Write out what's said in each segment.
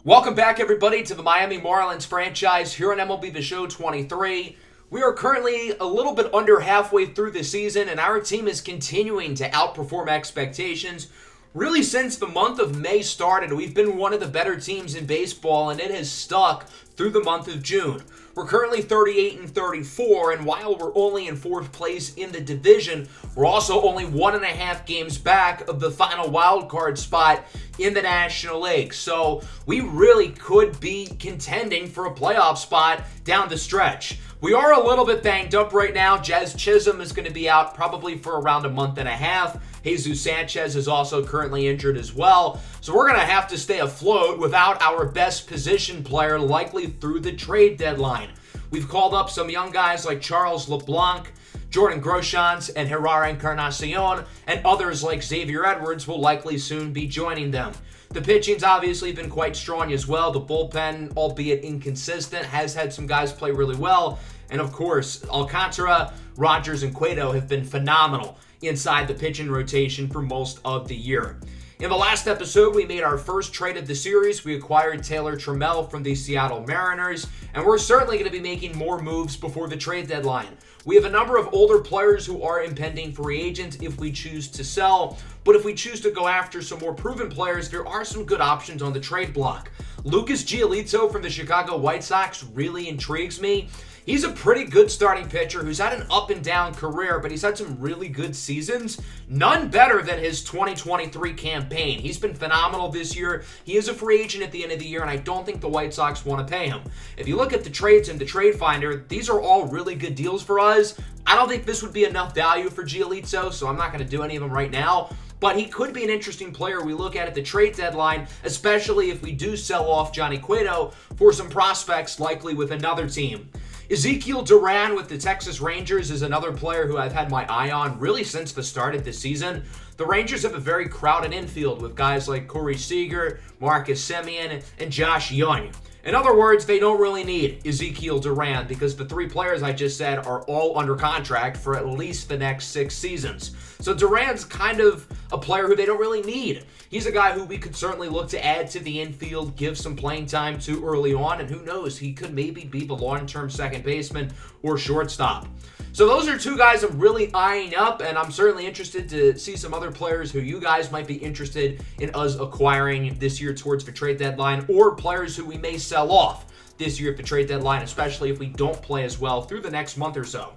Welcome back, everybody, to the Miami Marlins franchise here on MLB The Show 23. We are currently a little bit under halfway through the season, and our team is continuing to outperform expectations. Really, since the month of May started, we've been one of the better teams in baseball, and it has stuck through the month of June. We're currently 38-34, and while we're only in fourth place in the division, we're also only 1.5 games back of the final wild card spot in the National League. So we really could be contending for a playoff spot down the stretch. We are a little bit banged up right now. Jazz Chisholm is going to be out probably for around a month and a half. Jesus Sanchez is also currently injured as well. So we're going to have to stay afloat without our best position player likely through the trade deadline. We've called up some young guys like Charles LeBlanc, Jordan Groshans, and Gerard Encarnacion, and others like Xavier Edwards will likely soon be joining them. The pitching's obviously been quite strong as well. The bullpen, albeit inconsistent, has had some guys play really well. And of course, Alcantara, Rogers, and Cueto have been phenomenal inside the pitching rotation for most of the year. In the last episode, we made our first trade of the series. We acquired Taylor Trammell from the Seattle Mariners, and we're certainly going to be making more moves before the trade deadline. We have a number of older players who are impending free agents if we choose to sell, but if we choose to go after some more proven players, there are some good options on the trade block. Lucas Giolito from the Chicago White Sox really intrigues me. He's a pretty good starting pitcher who's had an up-and-down career, but he's had some really good seasons. None better than his 2023 campaign. He's been phenomenal this year. He is a free agent at the end of the year, and I don't think the White Sox want to pay him. If you look at the trades in the Trade Finder, these are all really good deals for us. I don't think this would be enough value for Giolito, so I'm not going to do any of them right now. But he could be an interesting player we look at the trade deadline, especially if we do sell off Johnny Cueto for some prospects likely with another team. Ezekiel Duran with the Texas Rangers is another player who I've had my eye on really since the start of the season. The Rangers have a very crowded infield with guys like Corey Seager, Marcus Semien, and Josh Young. In other words, they don't really need Ezekiel Duran because the three players I just said are all under contract for at least the next 6 seasons. So Duran's kind of a player who they don't really need. He's a guy who we could certainly look to add to the infield, give some playing time to early on, and who knows, he could maybe be the long-term second baseman or shortstop. So those are two guys I'm really eyeing up, and I'm certainly interested to see some other players who you guys might be interested in us acquiring this year towards the trade deadline, or players who we may sell off this year at the trade deadline, especially if we don't play as well through the next month or so.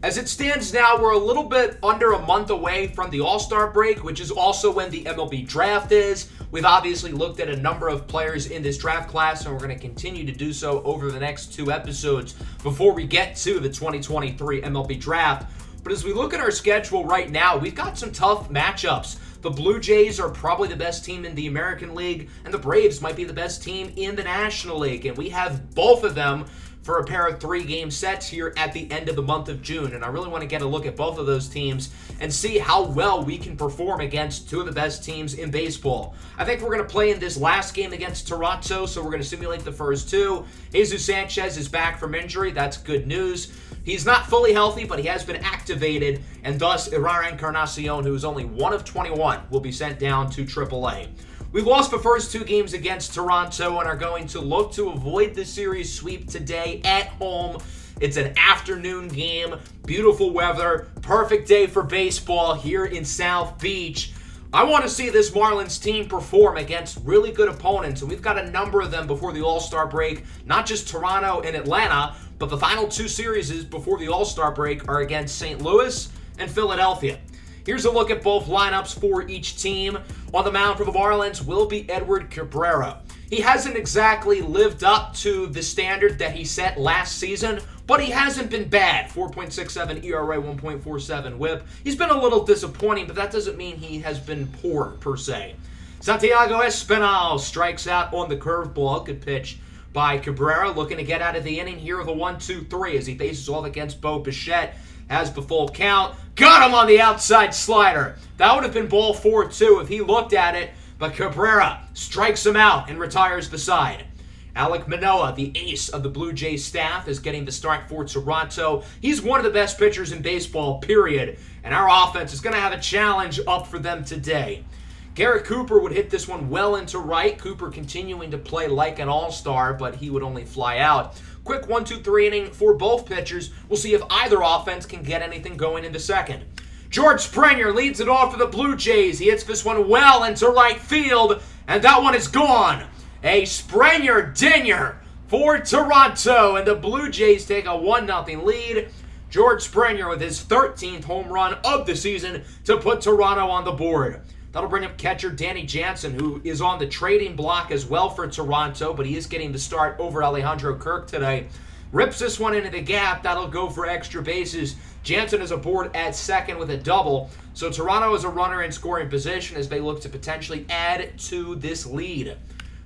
As it stands now, we're a little bit under a month away from the All-Star break, which is also when the MLB draft is. We've obviously looked at a number of players in this draft class, and we're going to continue to do so over the next 2 episodes before we get to the 2023 MLB draft. But as we look at our schedule right now, we've got some tough matchups. The Blue Jays are probably the best team in the American League, and the Braves might be the best team in the National League, and we have both of them for a pair of 3-game sets here at the end of the month of June. And I really want to get a look at both of those teams and see how well we can perform against 2 of the best teams in baseball. I think we're going to play in this last game against Toronto, so we're going to simulate the first 2. Jesus Sanchez is back from injury. That's good news. He's not fully healthy, but he has been activated, and thus Gerard Encarnacion, who is only 1 of 21, will be sent down to AAA. We've lost the first 2 games against Toronto and are going to look to avoid the series sweep today at home. It's an afternoon game, beautiful weather, perfect day for baseball here in South Beach. I want to see this Marlins team perform against really good opponents, and we've got a number of them before the All-Star break, not just Toronto and Atlanta, but the final 2 series before the All-Star break are against St. Louis and Philadelphia. Here's a look at both lineups for each team. On the mound for the Marlins will be Edward Cabrera. He hasn't exactly lived up to the standard that he set last season, but he hasn't been bad. 4.67 ERA, 1.47 WHIP. He's been a little disappointing, but that doesn't mean he has been poor per se. Santiago Espinal strikes out on the curveball. Good pitch by Cabrera, looking to get out of the inning here with a 1-2-3 as he faces off against Bo Bichette. Has the full count. Got him on the outside slider. That would have been ball 4 too if he looked at it, but Cabrera strikes him out and retires the side. Alek Manoah, the ace of the Blue Jays staff, is getting the start for Toronto. He's one of the best pitchers in baseball, period, and our offense is going to have a challenge up for them today. Garrett Cooper would hit this one well into right. Cooper continuing to play like an all-star, but he would only fly out. Quick 1-2-3 inning for both pitchers. We'll see if either offense can get anything going in the second. George Springer leads it off for the Blue Jays. He hits this one well into right field, and that one is gone. A Springer dinger for Toronto, and the Blue Jays take a 1-0 lead. George Springer with his 13th home run of the season to put Toronto on the board. That'll bring up catcher Danny Jansen, who is on the trading block as well for Toronto, but he is getting the start over Alejandro Kirk today. Rips this one into the gap. That'll go for extra bases. Jansen is aboard at second with a double. So Toronto is a runner in scoring position as they look to potentially add to this lead.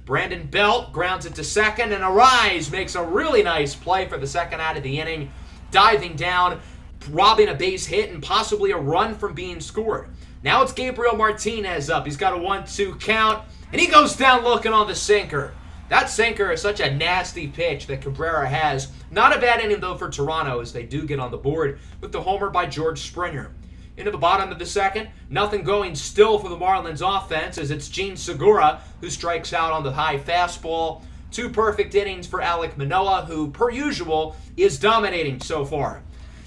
Brandon Belt grounds it to second, and Arise makes a really nice play for the second out of the inning, diving down, robbing a base hit, and possibly a run from being scored. Now it's Gabriel Martinez up. He's got a 1-2 count, and he goes down looking on the sinker. That sinker is such a nasty pitch that Cabrera has. Not a bad inning, though, for Toronto as they do get on the board with the homer by George Springer. Into the bottom of the second, nothing going still for the Marlins offense as it's Gene Segura who strikes out on the high fastball. 2 perfect innings for Alek Manoah, who, per usual, is dominating so far.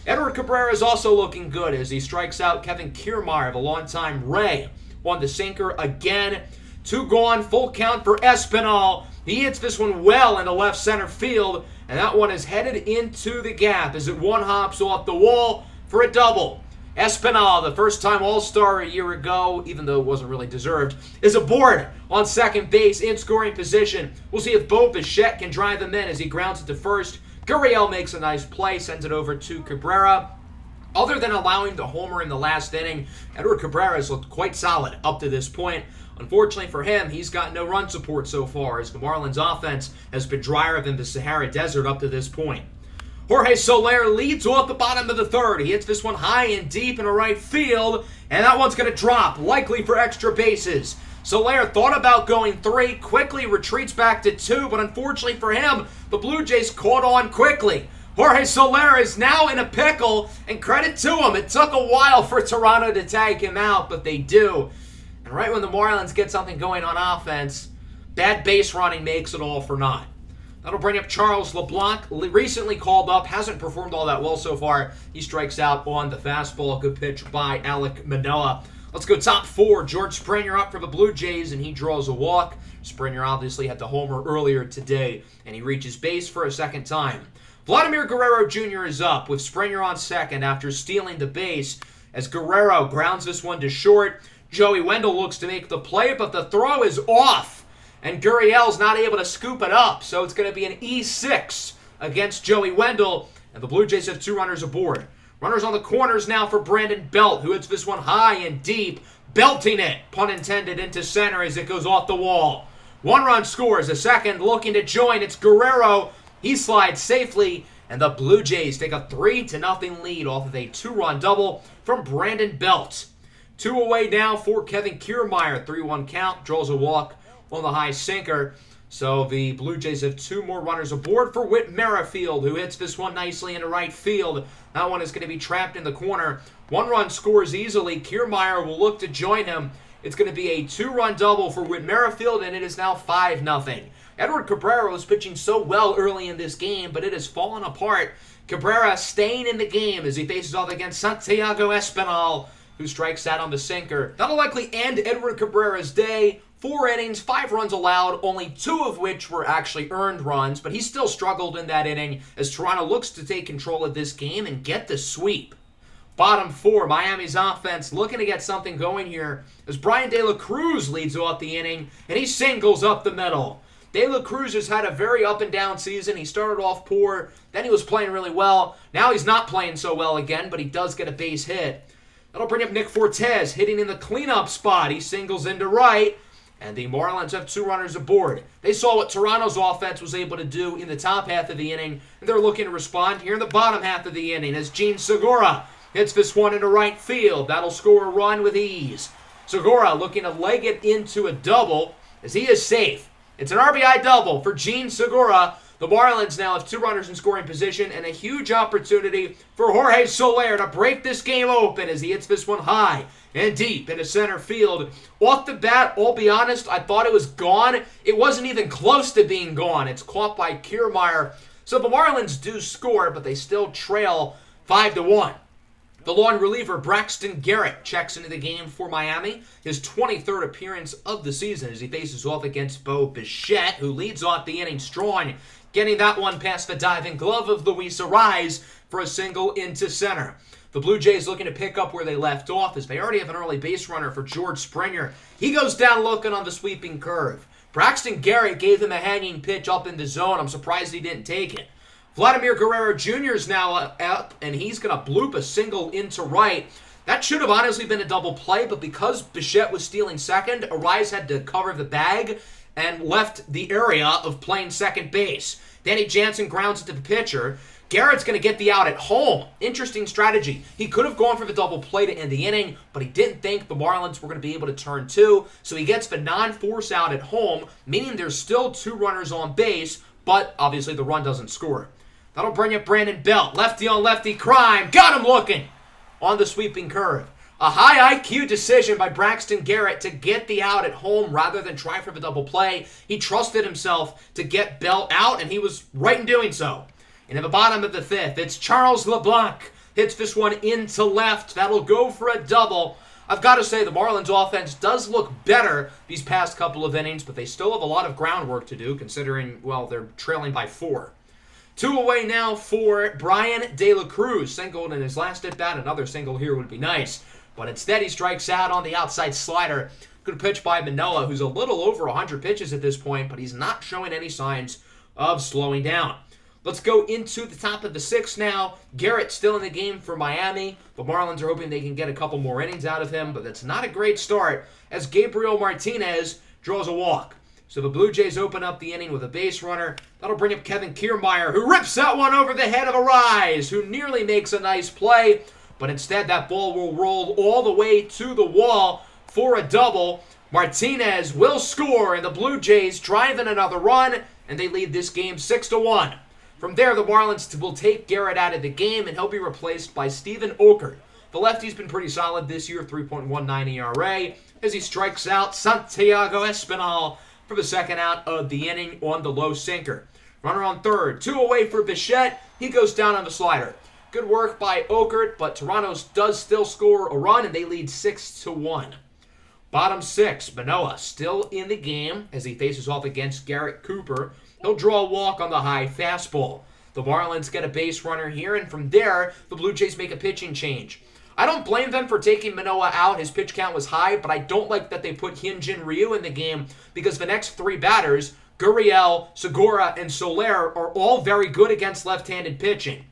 Edward Cabrera is also looking good as he strikes out Kevin Kiermaier, the longtime Ray. On the sinker again. 2 gone, full count for Espinal. He hits this one well into left center field, and that one is headed into the gap as it one hops off the wall for a double. Espinal, the first-time All-Star a year ago, even though it wasn't really deserved, is aboard on second base in scoring position. We'll see if Bo Bichette can drive him in as he grounds it to first. Gurriel makes a nice play, sends it over to Cabrera. Other than allowing the homer in the last inning, Edward Cabrera has looked quite solid up to this point. Unfortunately for him, he's got no run support so far as the Marlins offense has been drier than the Sahara Desert up to this point. Jorge Soler leads off the bottom of the third. He hits this one high and deep into right field, and that one's going to drop, likely for extra bases. Soler thought about going 3, quickly retreats back to 2, but unfortunately for him, the Blue Jays caught on quickly. Jorge Soler is now in a pickle, and credit to him. It took a while for Toronto to tag him out, but they do. And right when the Marlins get something going on offense, bad base running makes it all for naught. That'll bring up Charles LeBlanc, recently called up, hasn't performed all that well so far. He strikes out on the fastball. Good pitch by Alek Manoah. Let's go top 4. George Springer up for the Blue Jays, and he draws a walk. Springer obviously had the homer earlier today, and he reaches base for a second time. Vladimir Guerrero Jr. is up with Springer on second after stealing the base as Guerrero grounds this one to short. Joey Wendell looks to make the play, but the throw is off. And Gurriel's not able to scoop it up, so it's going to be an E6 against Joey Wendell, and the Blue Jays have 2 runners aboard. Runners on the corners now for Brandon Belt, who hits this one high and deep, belting it, pun intended, into center as it goes off the wall. 1 run scores, a second looking to join. It's Guerrero. He slides safely, and the Blue Jays take a 3-0 lead off of a 2-run double from Brandon Belt. 2 away now for Kevin Kiermaier. 3-1 count, draws a walk on the high sinker. So the Blue Jays have 2 more runners aboard for Whit Merrifield, who hits this one nicely into right field. That one is going to be trapped in the corner. 1 run scores easily. Kiermaier will look to join him. It's going to be a 2-run double for Whit Merrifield, and it is now 5-0. Edward Cabrera was pitching so well early in this game, but it has fallen apart. Cabrera staying in the game as he faces off against Santiago Espinal, who strikes out on the sinker. That'll likely end Edward Cabrera's day. 4 innings, 5 runs allowed, only 2 of which were actually earned runs, but he still struggled in that inning as Toronto looks to take control of this game and get the sweep. Bottom 4, Miami's offense looking to get something going here as Brian De La Cruz leads off the inning, and he singles up the middle. De La Cruz has had a very up-and-down season. He started off poor, then he was playing really well. Now he's not playing so well again, but he does get a base hit. That'll bring up Nick Fortes hitting in the cleanup spot. He singles into right. And the Marlins have 2 runners aboard. They saw what Toronto's offense was able to do in the top half of the inning, and they're looking to respond here in the bottom half of the inning as Gene Segura hits this one into right field. That'll score a run with ease. Segura looking to leg it into a double as he is safe. It's an RBI double for Gene Segura. The Marlins now have 2 runners in scoring position and a huge opportunity for Jorge Soler to break this game open as he hits this one high and deep into center field. Off the bat, I'll be honest, I thought it was gone. It wasn't even close to being gone. It's caught by Kiermaier. So the Marlins do score, but they still trail 5-1. The long reliever Braxton Garrett checks into the game for Miami, his 23rd appearance of the season as he faces off against Bo Bichette, who leads off the inning strong, getting that one past the diving glove of Luis Arraez for a single into center. The Blue Jays looking to pick up where they left off as they already have an early base runner for George Springer. He goes down looking on the sweeping curve. Braxton Garrett gave him a hanging pitch up in the zone. I'm surprised he didn't take it. Vladimir Guerrero Jr. is now up, and he's going to bloop a single into right. That should have honestly been a double play, but because Bichette was stealing second, Arraez had to cover the bag and left the area of playing second base. Danny Jansen grounds it to the pitcher. Garrett's going to get the out at home. Interesting strategy. He could have gone for the double play to end the inning, but he didn't think the Marlins were going to be able to turn 2, so he gets the non-force out at home, meaning there's still 2 runners on base, but obviously the run doesn't score. That'll bring up Brandon Belt. Lefty on lefty crime. Got him looking on the sweeping curve. A high IQ decision by Braxton Garrett to get the out at home rather than try for the double play. He trusted himself to get Belt out, and he was right in doing so. And at the bottom of the 5th, it's Charles LeBlanc. Hits this one into left. That'll go for a double. I've got to say, the Marlins offense does look better these past couple of innings, but they still have a lot of groundwork to do considering, well, they're trailing by 4. 2 away now for Brian De La Cruz. Singled in his last at-bat. Another single here would be nice. But instead, he strikes out on the outside slider. Good pitch by Manoah, who's a little over 100 pitches at this point, but he's not showing any signs of slowing down. Let's go into the top of the 6th now. Garrett still in the game for Miami. The Marlins are hoping they can get a couple more innings out of him, but that's not a great start as Gabriel Martinez draws a walk. So the Blue Jays open up the inning with a base runner. That'll bring up Kevin Kiermaier, who rips that one over the head of Arraez, who nearly makes a nice play. But instead, that ball will roll all the way to the wall for a double. Martinez will score, and the Blue Jays drive in another run, and they lead this game 6-1. From there, the Marlins will take Garrett out of the game, and he'll be replaced by Steven Okert. The lefty's been pretty solid this year, 3.19 ERA, as he strikes out Santiago Espinal for the second out of the inning on the low sinker. Runner on third. 2 away for Bichette. He goes down on the slider. Good work by Okert, but Toronto does still score a run, and they lead 6-1. Bottom 6, Manoah still in the game as he faces off against Garrett Cooper. He'll draw a walk on the high fastball. The Marlins get a base runner here, and from there, the Blue Jays make a pitching change. I don't blame them for taking Manoah out. His pitch count was high, but I don't like that they put Hyunjin Ryu in the game because the next 3 batters, Gurriel, Segura, and Soler, are all very good against left-handed pitching.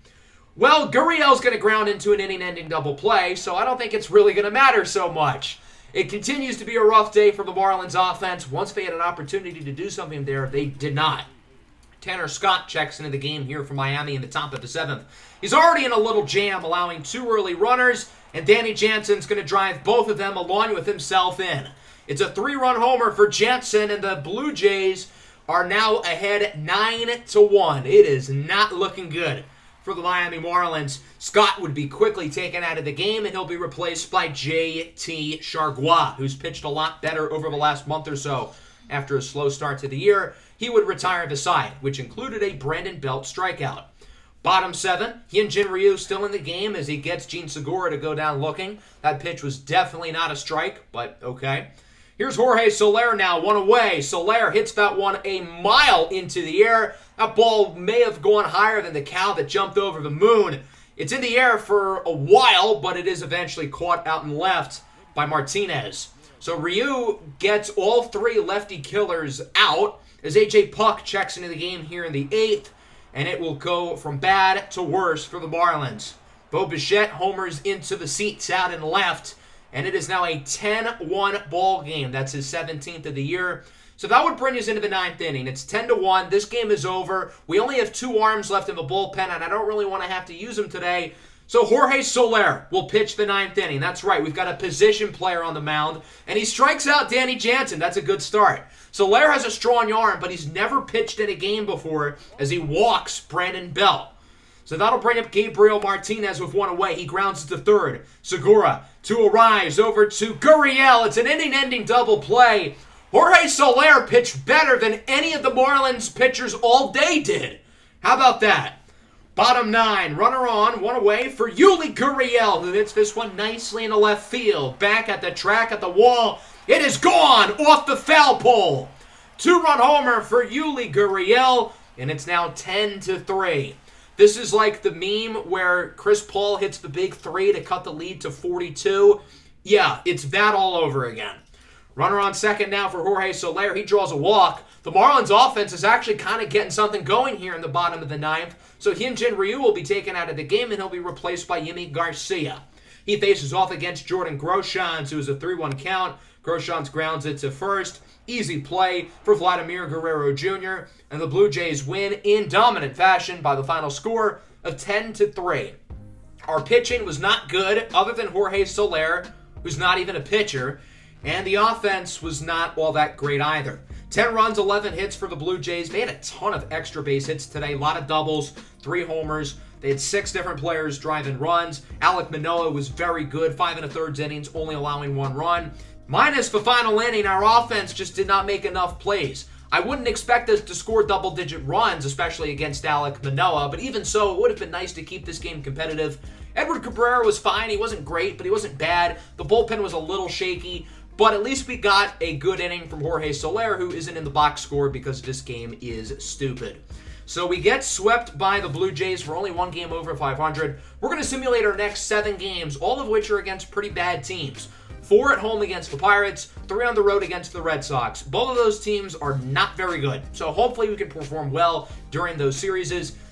Well, Gurriel's going to ground into an inning-ending double play, so I don't think it's really going to matter so much. It continues to be a rough day for the Marlins offense. Once they had an opportunity to do something there, they did not. Tanner Scott checks into the game here for Miami in the top of the 7th. He's already in a little jam, allowing 2 early runners, and Danny Jansen's going to drive both of them along with himself in. It's a 3-run homer for Jansen, and the Blue Jays are now ahead 9-1. It is not looking good for the Miami Marlins. Scott would be quickly taken out of the game, and he'll be replaced by J.T. Chargois, who's pitched a lot better over the last month or so. After a slow start to the year, he would retire the side, which included a Brandon Belt strikeout. Bottom 7, Hyunjin Ryu still in the game as he gets Gene Segura to go down looking. That pitch was definitely not a strike, but okay. Here's Jorge Soler now, 1 away. Soler hits that one a mile into the air. That ball may have gone higher than the cow that jumped over the moon. It's in the air for a while, but it is eventually caught out and left by Martinez. So Ryu gets all 3 lefty killers out as A.J. Puck checks into the game here in the 8th, and it will go from bad to worse for the Marlins. Bo Bichette homers into the seats out and left, and it is now a 10-1 ball game. That's his 17th of the year. So that would bring us into the 9th inning. It's 10-1. This game is over. We only have 2 arms left in the bullpen, and I don't really want to have to use them today. So Jorge Soler will pitch the 9th inning. That's right, we've got a position player on the mound, and he strikes out Danny Jansen. That's a good start. Soler has a strong arm, but he's never pitched in a game before as he walks Brandon Belt. So that'll bring up Gabriel Martinez with one away. He grounds to third. Segura to a rise over to Gurriel. It's an inning-ending double play. Jorge Soler pitched better than any of the Marlins pitchers all day did. How about that? Bottom 9, runner on, one away for Yuli Gurriel, who hits this one nicely in the left field. Back at the track, at the wall. It is gone off the foul pole. 2-run homer for Yuli Gurriel, and it's now 10-3. This is like the meme where Chris Paul hits the big 3 to cut the lead to 42. Yeah, it's that all over again. Runner on second now for Jorge Soler. He draws a walk. The Marlins offense is actually kind of getting something going here in the bottom of the 9th. So Hyun-Jin Ryu will be taken out of the game, and he'll be replaced by Yimi Garcia. He faces off against Jordan Groshans, who is a 3-1 count. Groshans grounds it to first. Easy play for Vladimir Guerrero Jr., and the Blue Jays win in dominant fashion by the final score of 10-3. Our pitching was not good, other than Jorge Soler, who's not even a pitcher, and the offense was not all that great either. 10 runs, 11 hits for the Blue Jays. They had a ton of extra base hits today, a lot of doubles, 3 homers. They had 6 different players driving runs. Alek Manoah was very good, 5 1/3 innings, only allowing 1 run. Minus the final inning, our offense just did not make enough plays. I wouldn't expect us to score double-digit runs, especially against Alek Manoah, but even so, it would have been nice to keep this game competitive. Edward Cabrera was fine. He wasn't great, but he wasn't bad. The bullpen was a little shaky, but at least we got a good inning from Jorge Soler, who isn't in the box score because this game is stupid. So we get swept by the Blue Jays for only 1 game over 500. We're going to simulate our next 7 games, all of which are against pretty bad teams. 4 at home against the Pirates, 3 on the road against the Red Sox. Both of those teams are not very good, so hopefully we can perform well during those series.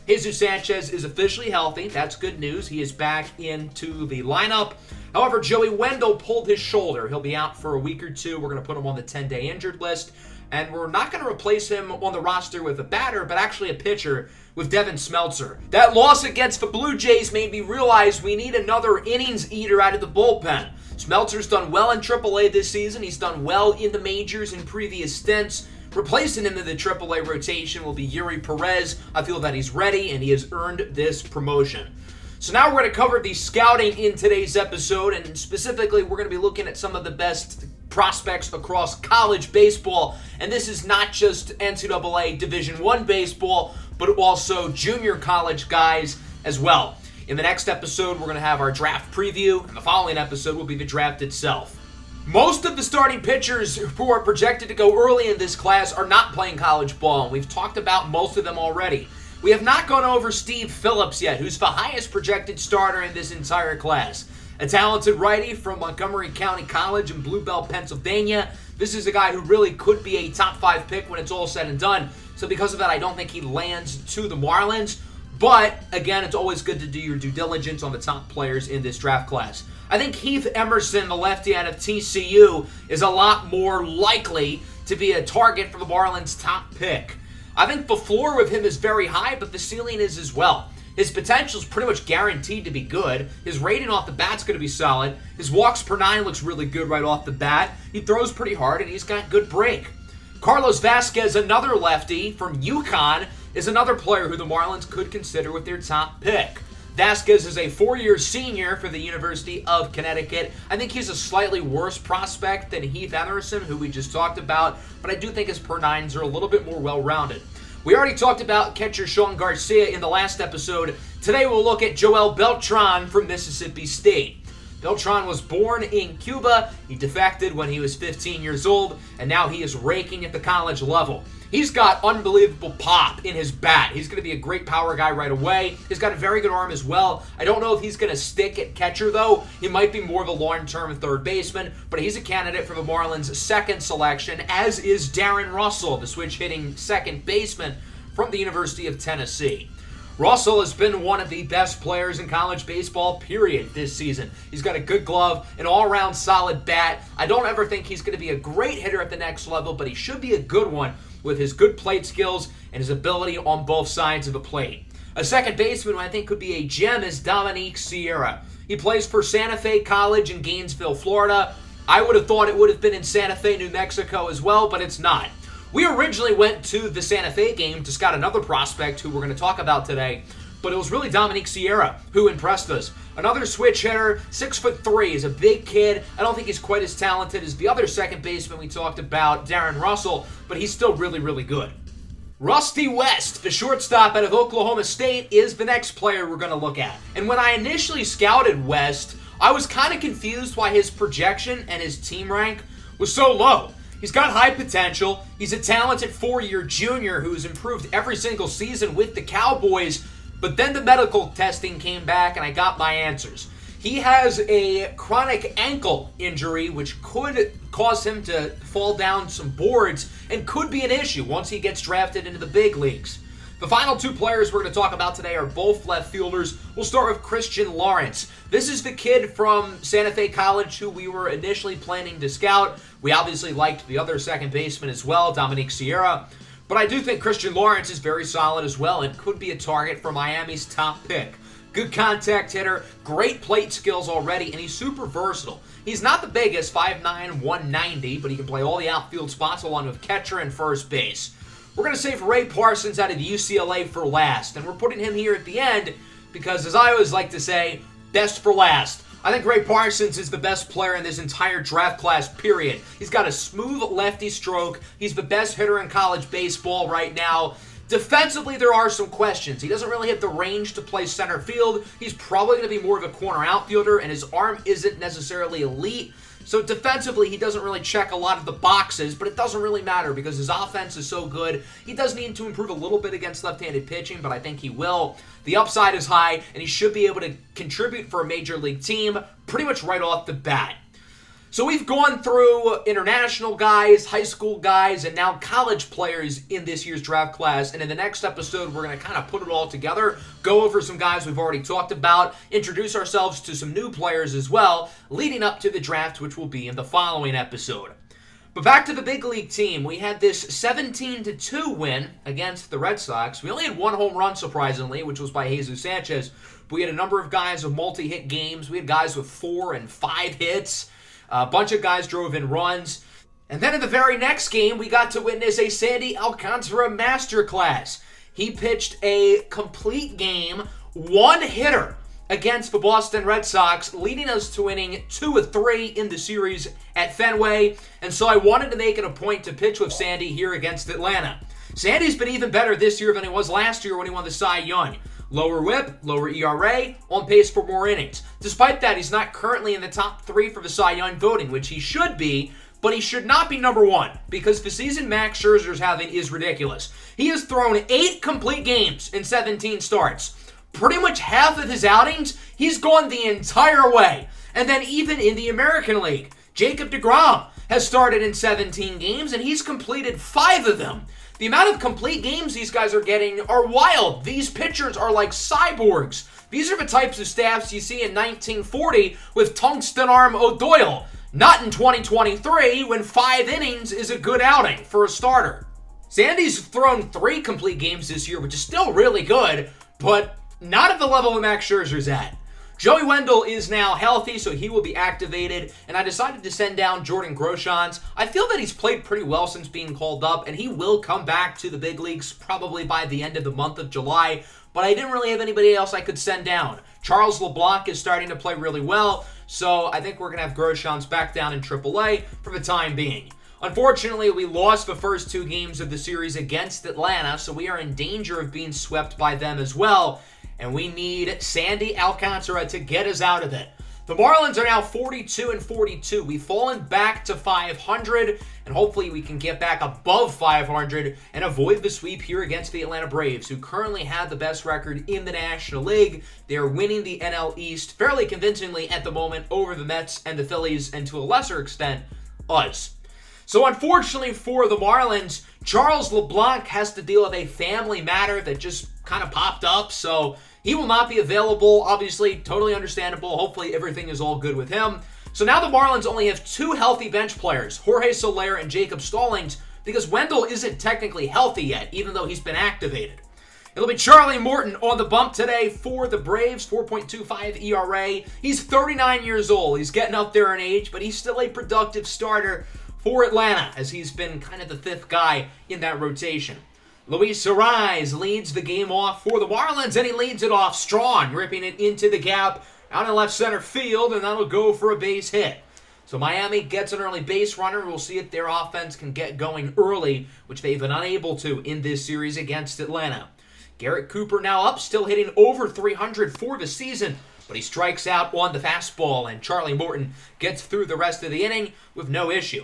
Jesus Sanchez is officially healthy. That's good news. He is back into the lineup. However, Joey Wendell pulled his shoulder. He'll be out for a week or 2. We're going to put him on the 10-day injured list, and we're not going to replace him on the roster with a batter, but actually a pitcher with Devin Smeltzer. That loss against the Blue Jays made me realize we need another innings eater out of the bullpen. Smeltzer's done well in AAA this season. He's done well in the majors in previous stints. Replacing him in the AAA rotation will be Yuri Perez. I feel that he's ready, and he has earned this promotion. So now we're going to cover the scouting in today's episode, and specifically we're going to be looking at some of the best prospects across college baseball. And this is not just NCAA Division I baseball, but also junior college guys as well. In the next episode, we're going to have our draft preview, and the following episode will be the draft itself. Most of the starting pitchers who are projected to go early in this class are not playing college ball, and we've talked about most of them already. We have not gone over Steve Phillips yet, who's the highest projected starter in this entire class. A talented righty from Montgomery County College in Blue Bell, Pennsylvania. This is a guy who really could be a top 5 pick when it's all said and done. So because of that, I don't think he lands to the Marlins. But, again, it's always good to do your due diligence on the top players in this draft class. I think Heath Emerson, the lefty out of TCU, is a lot more likely to be a target for the Marlins' top pick. I think the floor with him is very high, but the ceiling is as well. His potential is pretty much guaranteed to be good. His rating off the bat's going to be solid. His walks per 9 looks really good right off the bat. He throws pretty hard, and he's got good break. Carlos Vasquez, another lefty from UConn, is another player who the Marlins could consider with their top pick. Vasquez is a 4-year senior for the University of Connecticut. I think he's a slightly worse prospect than Heath Emerson, who we just talked about, but I do think his per 9s are a little bit more well-rounded. We already talked about catcher Sean Garcia in the last episode. Today we'll look at Joel Beltran from Mississippi State. Beltran was born in Cuba. He defected when he was 15 years old, and now he is raking at the college level. He's got unbelievable pop in his bat. He's going to be a great power guy right away. He's got a very good arm as well. I don't know if he's going to stick at catcher, though. He might be more of a long-term third baseman, but he's a candidate for the Marlins' second selection, as is Darren Russell, the switch-hitting second baseman from the University of Tennessee. Russell has been one of the best players in college baseball, period, this season. He's got a good glove, an all-around solid bat. I don't ever think he's going to be a great hitter at the next level, but he should be a good one with his good plate skills and his ability on both sides of the plate. A second baseman who I think could be a gem is Dominique Sierra. He plays for Santa Fe College in Gainesville, Florida. I would have thought it would have been in Santa Fe, New Mexico as well, but it's not. We originally went to the Santa Fe game to scout another prospect who we're going to talk about today, but it was really Dominique Sierra who impressed us. Another switch hitter, 6'3", is a big kid. I don't think he's quite as talented as the other second baseman we talked about, Darren Russell, but he's still really, really good. Rusty West, the shortstop out of Oklahoma State, is the next player we're going to look at. And when I initially scouted West, I was kind of confused why his projection and his team rank was so low. He's got high potential. He's a talented four-year junior who's improved every single season with the Cowboys, but then the medical testing came back and I got my answers. He has a chronic ankle injury, which could cause him to fall down some boards and could be an issue once he gets drafted into the big leagues. The final two players we're going to talk about today are both left fielders. We'll start with Christian Lawrence. This is the kid from Santa Fe College who we were initially planning to scout. We obviously liked the other second baseman as well, Dominique Sierra. But I do think Christian Lawrence is very solid as well and could be a target for Miami's top pick. Good contact hitter, great plate skills already, and he's super versatile. He's not the biggest, 5'9", 190, but he can play all the outfield spots along with catcher and first base. We're going to save Ray Parsons out of UCLA for last, and we're putting him here at the end because, as I always like to say, best for last. I think Ray Parsons is the best player in this entire draft class, period. He's got a smooth lefty stroke. He's the best hitter in college baseball right now. Defensively, there are some questions. He doesn't really have the range to play center field. He's probably going to be more of a corner outfielder, and his arm isn't necessarily elite. So defensively, he doesn't really check a lot of the boxes, but it doesn't really matter because his offense is so good. He does need to improve a little bit against left-handed pitching, but I think he will. The upside is high, and he should be able to contribute for a major league team pretty much right off the bat. So we've gone through international guys, high school guys, and now college players in this year's draft class. And in the next episode, we're going to kind of put it all together, go over some guys we've already talked about, introduce ourselves to some new players as well, leading up to the draft, which will be in the following episode. But back to the big league team. We had this 17-2 win against the Red Sox. We only had one home run, surprisingly, which was by Jesus Sanchez. But we had a number of guys with multi-hit games. We had guys with 4 and 5 hits. A bunch of guys drove in runs. And then in the very next game, we got to witness a Sandy Alcantara masterclass. He pitched a complete game, one hitter against the Boston Red Sox, leading us to winning 2 of 3 in the series at Fenway. And so I wanted to make it a point to pitch with Sandy here against Atlanta. Sandy's been even better this year than he was last year when he won the Cy Young. Lower whip, lower ERA, on pace for more innings. Despite that, he's not currently in the top 3 for the Cy Young voting, which he should be, but he should not be number 1, because the season Max Scherzer's having is ridiculous. He has thrown 8 complete games in 17 starts. Pretty much half of his outings, he's gone the entire way. And then even in the American League, Jacob deGrom has started in 17 games, and he's completed 5 of them. The amount of complete games these guys are getting are wild. These pitchers are like cyborgs. These are the types of staffs you see in 1940 with tungsten arm O'Doyle. Not in 2023 when 5 innings is a good outing for a starter. Sandy's thrown 3 complete games this year, which is still really good, but not at the level that Max Scherzer's at. Joey Wendell is now healthy, so he will be activated, and I decided to send down Jordan Groshans. I feel that he's played pretty well since being called up, and he will come back to the big leagues probably by the end of the month of July, but I didn't really have anybody else I could send down. Charles LeBlanc is starting to play really well, so I think we're going to have Groshans back down in AAA for the time being. Unfortunately, we lost the first 2 games of the series against Atlanta, so we are in danger of being swept by them as well. And we need Sandy Alcantara to get us out of it. The Marlins are now 42-42. We've fallen back to 500, and hopefully we can get back above 500 and avoid the sweep here against the Atlanta Braves, who currently have the best record in the National League. They're winning the NL East fairly convincingly at the moment over the Mets and the Phillies, and to a lesser extent, us. So unfortunately for the Marlins, Charles LeBlanc has to deal with a family matter that just kind of popped up, so he will not be available. Obviously, totally understandable. Hopefully everything is all good with him. So now the Marlins only have 2 healthy bench players, Jorge Soler and Jacob Stallings, because Wendell isn't technically healthy yet, even though he's been activated. It'll be Charlie Morton on the bump today for the Braves, 4.25 ERA. He's 39 years old. He's getting up there in age, but he's still a productive starter for Atlanta, as he's been kind of the fifth guy in that rotation. Luis Arraez leads the game off for the Marlins, and he leads it off strong, ripping it into the gap out in left center field, and that'll go for a base hit. So Miami gets an early base runner. We'll see if their offense can get going early, which they've been unable to in this series against Atlanta. Garrett Cooper now up, still hitting over 300 for the season, but he strikes out on the fastball, and Charlie Morton gets through the rest of the inning with no issue.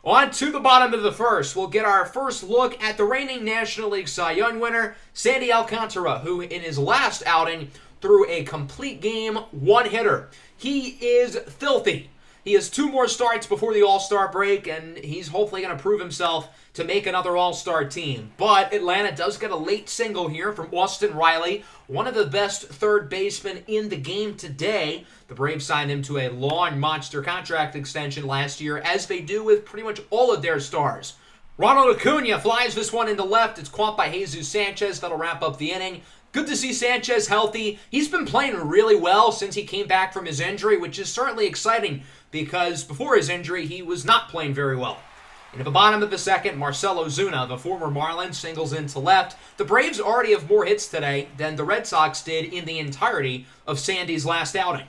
On to the bottom of the first, we'll get our first look at the reigning National League Cy Young winner, Sandy Alcantara, who in his last outing threw a complete game one-hitter. He is filthy. He has 2 more starts before the All-Star break, and he's hopefully going to prove himself to make another All-Star team. But Atlanta does get a late single here from Austin Riley, one of the best third basemen in the game today. The Braves signed him to a long monster contract extension last year, as they do with pretty much all of their stars. Ronald Acuna flies this one into left. It's caught by Jesus Sanchez. That'll wrap up the inning. Good to see Sanchez healthy. He's been playing really well since he came back from his injury, which is certainly exciting because before his injury, he was not playing very well. And at the bottom of the second, Marcell Ozuna, the former Marlins, singles into left. The Braves already have more hits today than the Red Sox did in the entirety of Sandy's last outing.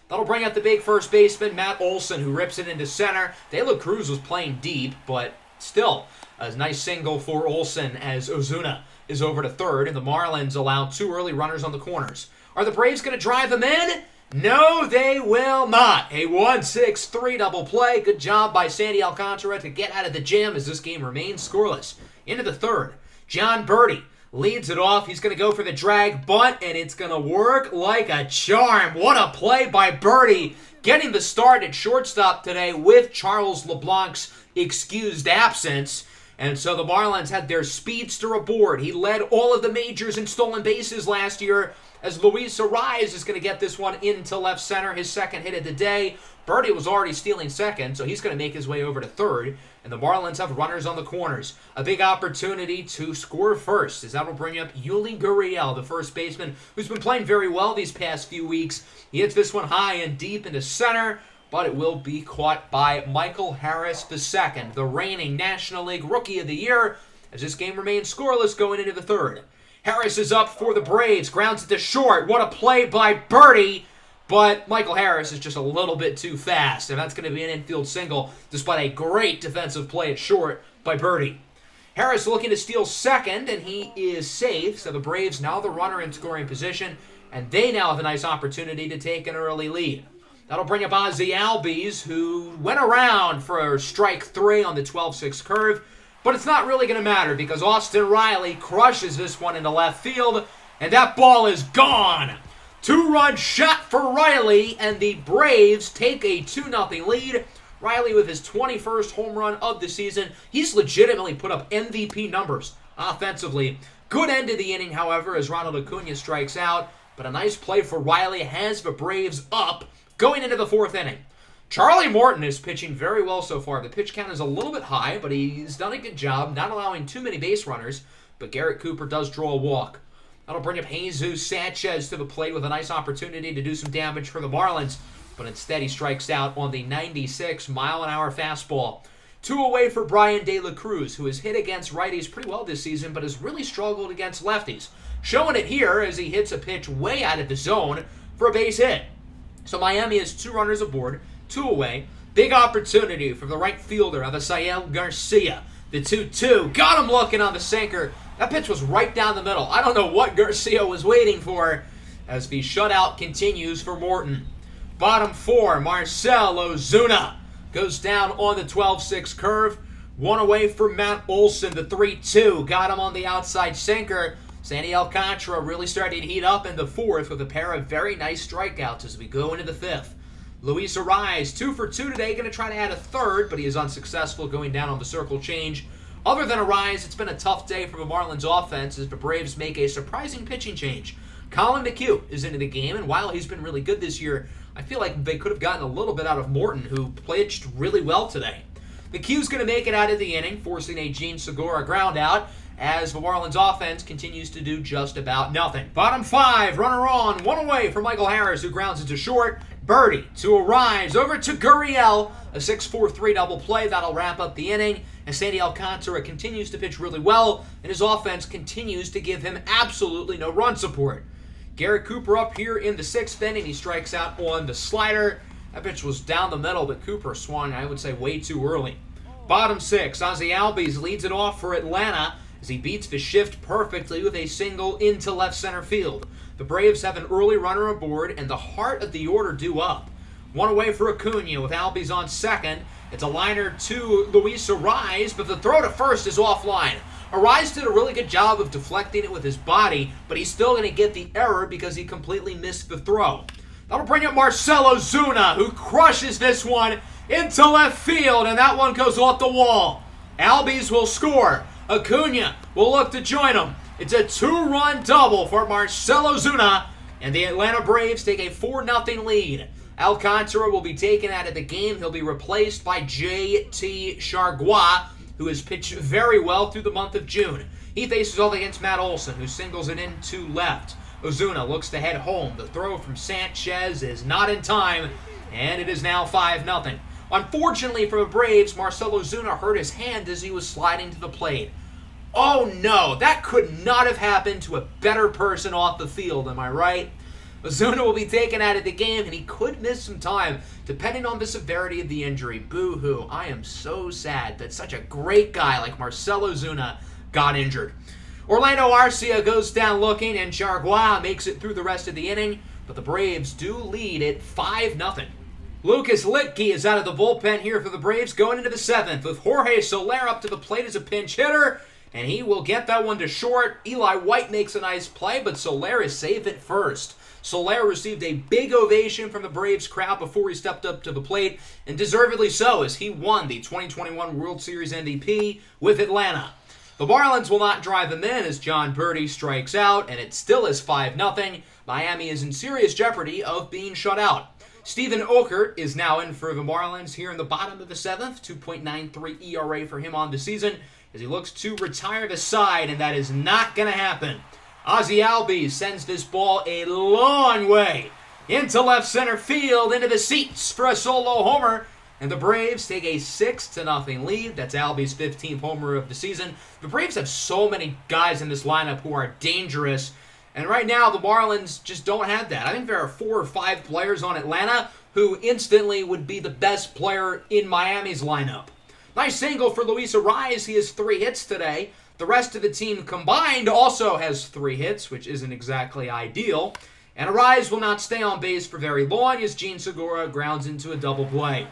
That'll bring up the big first baseman, Matt Olson, who rips it into center. De La Cruz was playing deep, but still, a nice single for Olson as Ozuna is over to third, and the Marlins allow 2 early runners on the corners. Are the Braves going to drive them in? No, they will not. A 1-6-3 double play. Good job by Sandy Alcantara to get out of the jam as this game remains scoreless. Into the third, John Birdie leads it off. He's going to go for the drag bunt, and it's going to work like a charm. What a play by Birdie, getting the start at shortstop today with Charles LeBlanc's excused absence. And so the Marlins had their speedster aboard. He led all of the majors in stolen bases last year, as Luis Arraez is going to get this one into left center, his second hit of the day. Birdie was already stealing second, so he's going to make his way over to third. And the Marlins have runners on the corners. A big opportunity to score first, as that will bring up Yuli Gurriel, the first baseman, who's been playing very well these past few weeks. He hits this one high and deep into center, but it will be caught by Michael Harris II, the reigning National League Rookie of the Year, as this game remains scoreless going into the third. Harris is up for the Braves, grounds it to short. What a play by Birdie, but Michael Harris is just a little bit too fast, and that's going to be an infield single, despite a great defensive play at short by Birdie. Harris looking to steal second, and he is safe, so the Braves now the runner in scoring position, and they now have a nice opportunity to take an early lead. That'll bring up Ozzie Albies, who went around for strike 3 on the 12-6 curve, but it's not really going to matter because Austin Riley crushes this one into left field, and that ball is gone. 2-run shot for Riley, and the Braves take a 2-0 lead. Riley with his 21st home run of the season. He's legitimately put up MVP numbers offensively. Good end of the inning, however, as Ronald Acuna strikes out, but a nice play for Riley has the Braves up going into the 4th inning. Charlie Morton is pitching very well so far. The pitch count is a little bit high, but he's done a good job, not allowing too many base runners, but Garrett Cooper does draw a walk. That'll bring up Jesus Sanchez to the plate with a nice opportunity to do some damage for the Marlins, but instead he strikes out on the 96-mile-an-hour fastball. 2 away for Brian De La Cruz, who has hit against righties pretty well this season, but has really struggled against lefties. Showing it here as he hits a pitch way out of the zone for a base hit. So Miami has 2 runners aboard, 2 away. Big opportunity for the right fielder, Avisail Garcia. The 2-2. Got him looking on the sinker. That pitch was right down the middle. I don't know what Garcia was waiting for as the shutout continues for Morton. Bottom 4, Marcell Ozuna goes down on the 12-6 curve. 1 away for Matt Olson, the 3-2. Got him on the outside sinker. Sandy Alcantara really starting to heat up in the 4th with a pair of very nice strikeouts as we go into the 5th. Luis Arraez, 2 for 2 today, going to try to add a 3rd, but he is unsuccessful going down on the circle change. Other than Arraez, it's been a tough day for the Marlins offense as the Braves make a surprising pitching change. Colin McHugh is into the game, and while he's been really good this year, I feel like they could have gotten a little bit out of Morton, who pitched really well today. McHugh's going to make it out of the inning, forcing a Gene Segura ground out, as the Marlins offense continues to do just about nothing. Bottom 5, runner on, one away for Michael Harris, who grounds it to short. Birdie to Arise, over to Gurriel, a 6-4-3 double play that'll wrap up the inning. And Sandy Alcantara continues to pitch really well, and his offense continues to give him absolutely no run support. Garrett Cooper up here in the 6th inning, he strikes out on the slider. That pitch was down the middle, but Cooper swung, I would say, way too early. Bottom 6, Ozzie Albies leads it off for Atlanta as he beats the shift perfectly with a single into left center field. The Braves have an early runner aboard, and the heart of the order due up. One away for Acuna with Albies on second. It's a liner to Luis Arise, but the throw to first is offline. Arise did a really good job of deflecting it with his body, but he's still going to get the error because he completely missed the throw. That'll bring up Marcell Ozuna, who crushes this one into left field, and that one goes off the wall. Albies will score. Acuna will look to join him. It's a 2-run double for Marcell Ozuna, and the Atlanta Braves take a 4-0 lead. Alcantara will be taken out of the game. He'll be replaced by J.T. Chargois, who has pitched very well through the month of June. He faces off against Matt Olson, who singles it into left. Ozuna looks to head home. The throw from Sanchez is not in time, and it is now 5-0. Unfortunately for the Braves, Marcell Ozuna hurt his hand as he was sliding to the plate. Oh no, that could not have happened to a better person off the field, am I right? Ozuna will be taken out of the game, and he could miss some time, depending on the severity of the injury. Boo-hoo. I am so sad that such a great guy like Marcell Ozuna got injured. Orlando Arcia goes down looking, and Chargois makes it through the rest of the inning, but the Braves do lead at 5-0. Lucas Litke is out of the bullpen here for the Braves going into the 7th, with Jorge Soler up to the plate as a pinch hitter, and he will get that one to short. Eli White makes a nice play, but Soler is safe at first. Soler received a big ovation from the Braves crowd before he stepped up to the plate, and deservedly so, as he won the 2021 World Series MVP with Atlanta. The Marlins will not drive him in as John Birdie strikes out, and it still is 5-0. Miami is in serious jeopardy of being shut out. Steven Okert is now in for the Marlins here in the bottom of the 7th, 2.93 ERA for him on the season, as he looks to retire the side, and that is not going to happen. Ozzie Albies sends this ball a long way into left center field, into the seats for a solo homer, and the Braves take a 6-0 lead. That's Albies' 15th homer of the season. The Braves have so many guys in this lineup who are dangerous, and right now the Marlins just don't have that. I think there are 4 or 5 players on Atlanta who instantly would be the best player in Miami's lineup. Nice single for Luis Arise. He has 3 hits today. The rest of the team combined also has 3 hits, which isn't exactly ideal. And Arise will not stay on base for very long as Gene Segura grounds into a double play.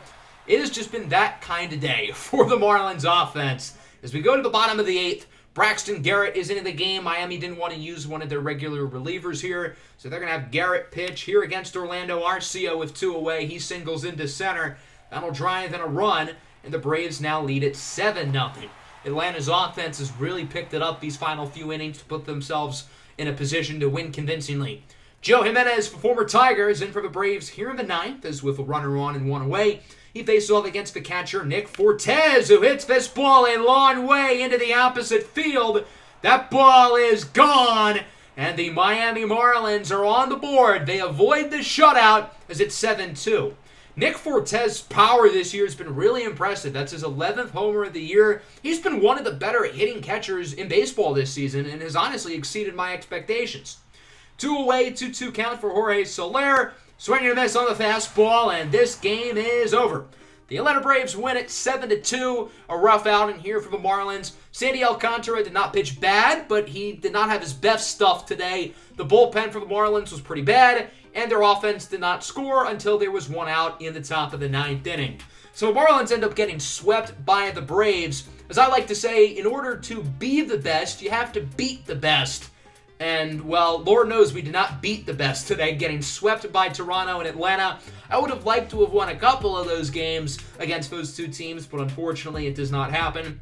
It has just been that kind of day for the Marlins offense. As we go to the bottom of the 8th, Braxton Garrett is into the game. Miami didn't want to use one of their regular relievers here, so they're going to have Garrett pitch here against Orlando Arcia with 2 away. He singles into center. That'll drive in a run, and the Braves now lead at 7-0. Atlanta's offense has really picked it up these final few innings to put themselves in a position to win convincingly. Joe Jimenez, former Tiger, is in for the Braves here in the 9th, as with a runner on and 1 away. He faces off against the catcher, Nick Fortes, who hits this ball a long way into the opposite field. That ball is gone, and the Miami Marlins are on the board. They avoid the shutout as it's 7-2. Nick Fortes' power this year has been really impressive. That's his 11th homer of the year. He's been one of the better hitting catchers in baseball this season and has honestly exceeded my expectations. 2 away, 2-2 count for Jorge Soler. Swinging a miss on the fastball, and this game is over. The Atlanta Braves win it 7-2. A rough outing here for the Marlins. Sandy Alcantara did not pitch bad, but he did not have his best stuff today. The bullpen for the Marlins was pretty bad, and their offense did not score until there was 1 out in the top of the 9th inning. So the Marlins end up getting swept by the Braves. As I like to say, in order to be the best, you have to beat the best. And, well, Lord knows we did not beat the best today, getting swept by Toronto and Atlanta. I would have liked to have won a couple of those games against those 2 teams, but unfortunately it does not happen.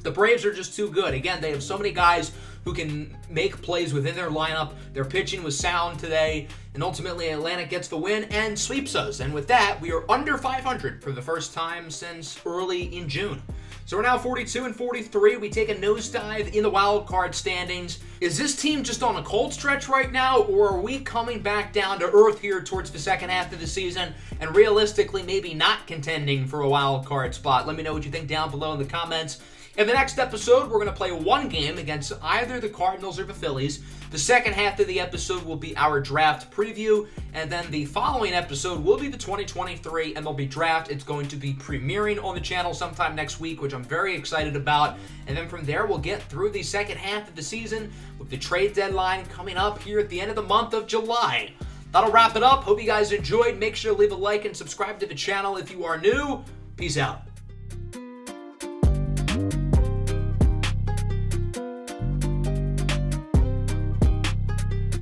The Braves are just too good. Again, they have so many guys who can make plays within their lineup. Their pitching was sound today, and ultimately Atlanta gets the win and sweeps us. And with that, we are under 500 for the first time since early in June. So we're now 42 and 43. We take a nosedive in the wild card standings. Is this team just on a cold stretch right now, or are we coming back down to earth here towards the second half of the season and realistically maybe not contending for a wild card spot? Let me know what you think down below in the comments. In the next episode, we're going to play one game against either the Cardinals or the Phillies. The second half of the episode will be our draft preview, and then the following episode will be the 2023 MLB draft. It's going to be premiering on the channel sometime next week, which I'm very excited about. And then from there, we'll get through the second half of the season with the trade deadline coming up here at the end of the month of July. That'll wrap it up. Hope you guys enjoyed. Make sure to leave a like and subscribe to the channel if you are new. Peace out.